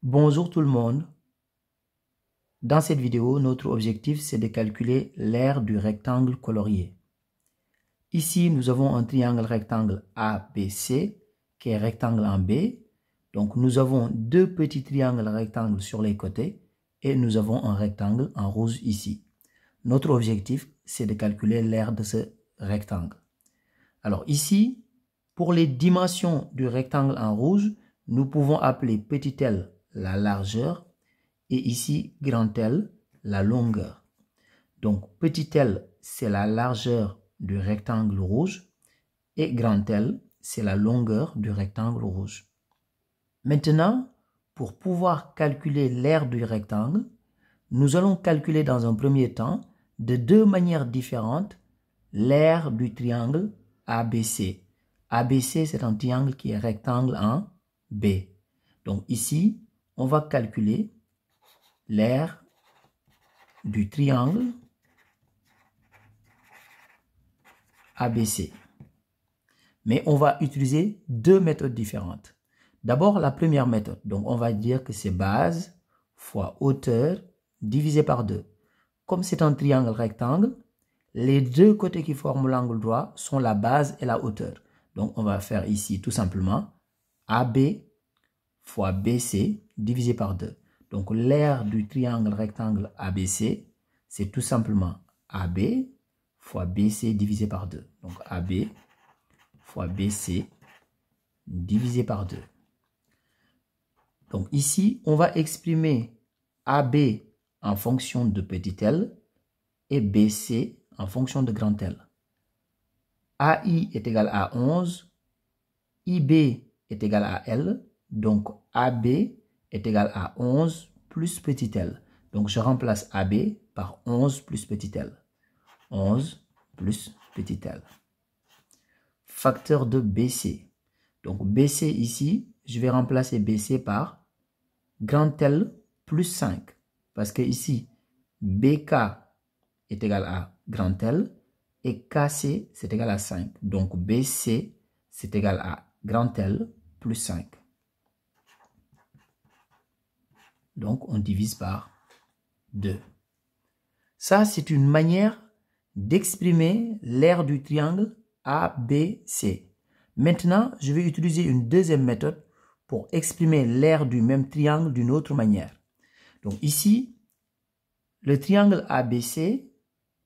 Bonjour tout le monde. Dans cette vidéo, notre objectif c'est de calculer l'aire du rectangle colorié. Ici, nous avons un triangle rectangle ABC qui est rectangle en B. Donc, nous avons deux petits triangles rectangles sur les côtés et nous avons un rectangle en rouge ici. Notre objectif, c'est de calculer l'aire de ce rectangle. Alors ici, pour les dimensions du rectangle en rouge, nous pouvons appeler petit l la largeur et ici grand L la longueur. Donc petit l c'est la largeur du rectangle rouge et grand L c'est la longueur du rectangle rouge. Maintenant, pour pouvoir calculer l'aire du rectangle, nous allons calculer dans un premier temps de deux manières différentes l'aire du triangle ABC. ABC c'est un triangle qui est rectangle en B. Donc ici, on va calculer l'aire du triangle ABC. Mais on va utiliser deux méthodes différentes. D'abord, la première méthode. Donc, on va dire que c'est base fois hauteur divisé par 2. Comme c'est un triangle rectangle, les deux côtés qui forment l'angle droit sont la base et la hauteur. Donc, on va faire ici tout simplement AB fois BC divisé par 2. Donc, l'aire du triangle rectangle ABC, c'est tout simplement AB fois BC divisé par 2. Donc, AB fois BC divisé par 2. Donc, ici, on va exprimer AB en fonction de petit l et BC en fonction de grand L. AI est égal à 11, IB est égal à L, donc AB est égal à 11 plus petit l. Donc, je remplace AB par 11 plus petit l. 11 plus petit l. Facteur de BC. Donc, BC ici, je vais remplacer BC par grand L plus 5. Parce que ici, BK est égal à grand L et KC c'est égal à 5. Donc, BC c'est égal à grand L plus 5. Donc, on divise par 2. Ça, c'est une manière d'exprimer l'aire du triangle ABC. Maintenant, je vais utiliser une deuxième méthode pour exprimer l'aire du même triangle d'une autre manière. Donc ici, le triangle ABC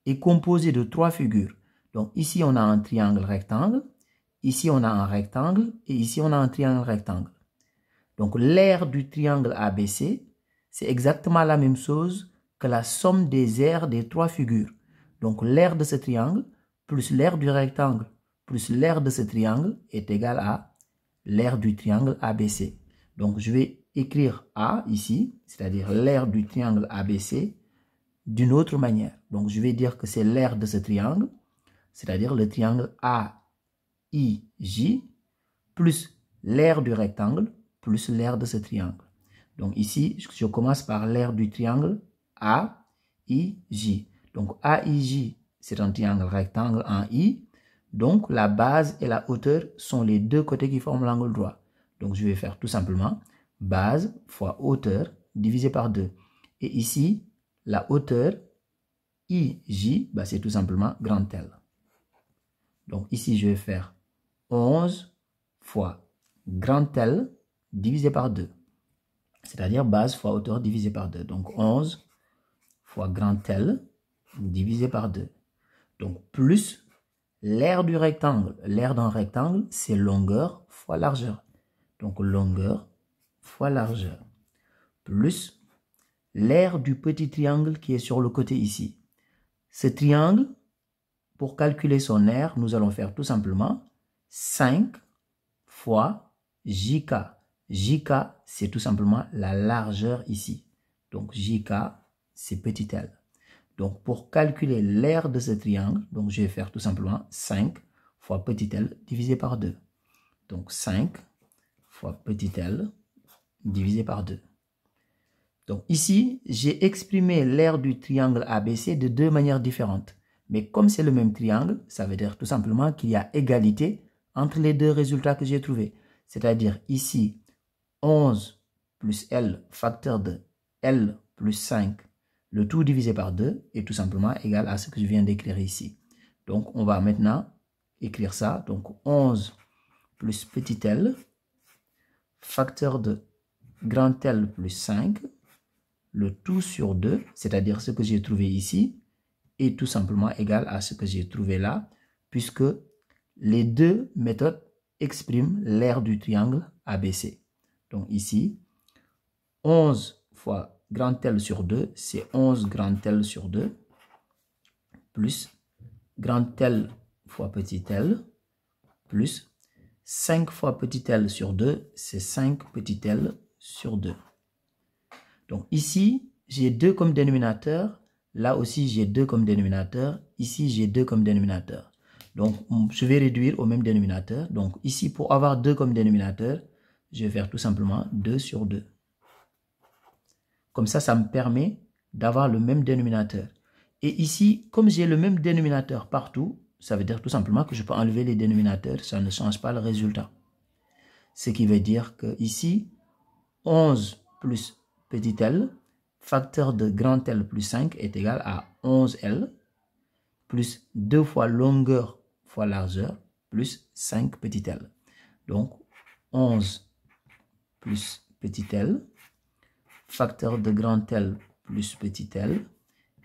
est composé de trois figures. Donc ici, on a un triangle rectangle, ici, on a un rectangle et ici, on a un triangle rectangle. Donc l'aire du triangle ABC, c'est exactement la même chose que la somme des aires des trois figures. Donc l'aire de ce triangle plus l'aire du rectangle plus l'aire de ce triangle est égal à l'aire du triangle ABC. Donc je vais écrire A ici, c'est-à-dire l'aire du triangle ABC, d'une autre manière. Donc je vais dire que c'est l'aire de ce triangle, c'est-à-dire le triangle AIJ, plus l'aire du rectangle, plus l'aire de ce triangle. Donc ici, je commence par l'aire du triangle AIJ. Donc AIJ, c'est un triangle rectangle en I. Donc la base et la hauteur sont les deux côtés qui forment l'angle droit. Donc je vais faire tout simplement base fois hauteur divisé par 2. Et ici, la hauteur IJ, bah, c'est tout simplement grand L. Donc ici, je vais faire 11 fois grand L divisé par 2. C'est-à-dire base fois hauteur divisé par 2. Donc 11 fois grand L divisé par 2. Donc plus l'aire du rectangle. L'aire d'un rectangle, c'est longueur fois largeur. Donc longueur fois largeur. Plus l'aire du petit triangle qui est sur le côté ici. Ce triangle, pour calculer son aire, nous allons faire tout simplement 5 fois JK. JK, c'est tout simplement la largeur ici. Donc JK, c'est petit l. Donc pour calculer l'aire de ce triangle, donc je vais faire tout simplement 5 fois petit l divisé par 2. Donc 5 fois petit l divisé par 2. Donc ici, j'ai exprimé l'aire du triangle ABC de deux manières différentes. Mais comme c'est le même triangle, ça veut dire tout simplement qu'il y a égalité entre les deux résultats que j'ai trouvés. C'est-à-dire ici, 11 plus L facteur de L plus 5, le tout divisé par 2 est tout simplement égal à ce que je viens d'écrire ici. Donc, on va maintenant écrire ça. Donc, 11 plus petit l facteur de grand L plus 5, le tout sur 2, c'est-à-dire ce que j'ai trouvé ici, est tout simplement égal à ce que j'ai trouvé là, puisque les deux méthodes expriment l'aire du triangle ABC. Donc ici, 11 fois grand L sur 2, c'est 11 grand L sur 2, plus grand L fois petit l, plus 5 fois petit l sur 2, c'est 5 petit l sur 2. Donc ici, j'ai 2 comme dénominateur. Là aussi, j'ai 2 comme dénominateur. Ici, j'ai 2 comme dénominateur. Donc, je vais réduire au même dénominateur. Donc ici, pour avoir 2 comme dénominateur, je vais faire tout simplement 2 sur 2. Comme ça me permet d'avoir le même dénominateur. Et ici, comme j'ai le même dénominateur partout, ça veut dire tout simplement que je peux enlever les dénominateurs. Ça ne change pas le résultat. Ce qui veut dire que ici, 11 plus petit l, facteur de grand L plus 5 est égal à 11L, plus 2 fois longueur fois largeur, plus 5 petit l. Donc, 11 plus petit l, facteur de grand L plus petit l,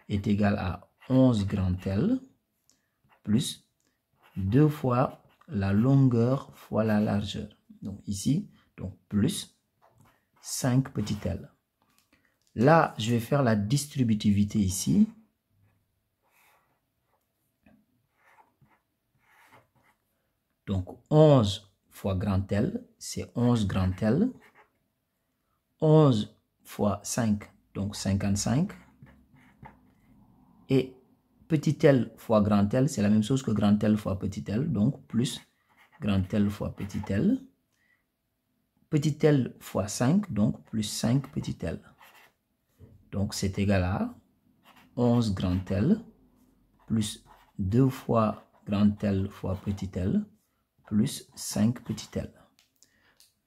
est égal à 11 grand L, plus 2 fois la longueur fois la largeur. Donc ici, donc plus 5 petit l. Là, je vais faire la distributivité ici. Donc 11 fois grand L, c'est 11 grand L. 11 fois 5, donc 55. Et petit l fois grand L, c'est la même chose que grand L fois petit l, donc plus grand L fois petit l. Petit l fois 5, donc plus 5 petit l. Donc c'est égal à 11 grand L plus 2 fois grand L fois petit l plus 5 petit l.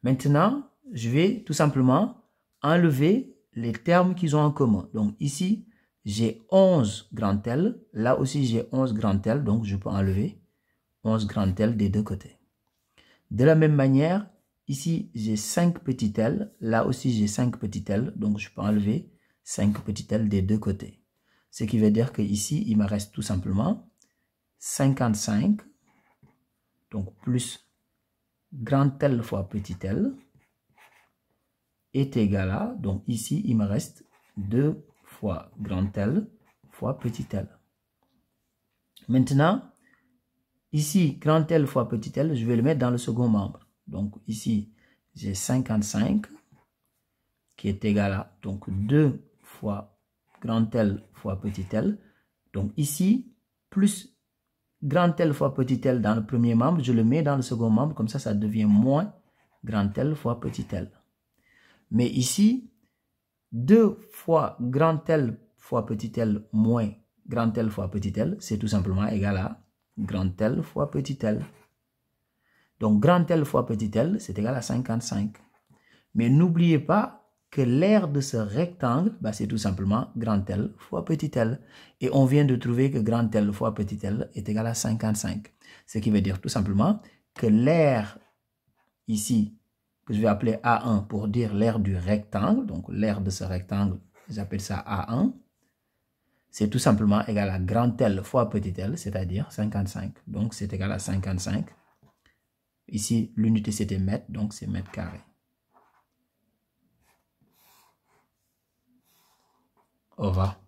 Maintenant, je vais tout simplement enlever les termes qu'ils ont en commun. Donc ici, j'ai 11 grand L. Là aussi, j'ai 11 grand L. Donc, je peux enlever 11 grand L des deux côtés. De la même manière, ici, j'ai 5 petit l. Là aussi, j'ai 5 petit l. Donc, je peux enlever 5 petit l des deux côtés. Ce qui veut dire que ici, il me reste tout simplement 55. Donc, plus grand L fois petit l est égal à, donc ici, il me reste 2 fois grand L fois petit l. Maintenant, ici, grand L fois petit l, je vais le mettre dans le second membre. Donc ici, j'ai 55 qui est égal à donc 2 fois grand L fois petit l. Donc ici, plus grand L fois petit l dans le premier membre, je le mets dans le second membre, comme ça devient moins grand L fois petit l. Mais ici, 2 fois grand L fois petit l moins grand L fois petit l, c'est tout simplement égal à grand L fois petit l. Donc, grand L fois petit l, c'est égal à 55. Mais n'oubliez pas que l'aire de ce rectangle, c'est tout simplement grand L fois petit l. Et on vient de trouver que grand L fois petit l est égal à 55. Ce qui veut dire tout simplement que l'aire ici, que je vais appeler A1 pour dire l'aire du rectangle, donc l'aire de ce rectangle, j'appelle ça A1, c'est tout simplement égal à grand L fois petit l, c'est-à-dire 55. Donc, c'est égal à 55. Ici, l'unité, c'était mètre, donc c'est mètre carré. Au revoir.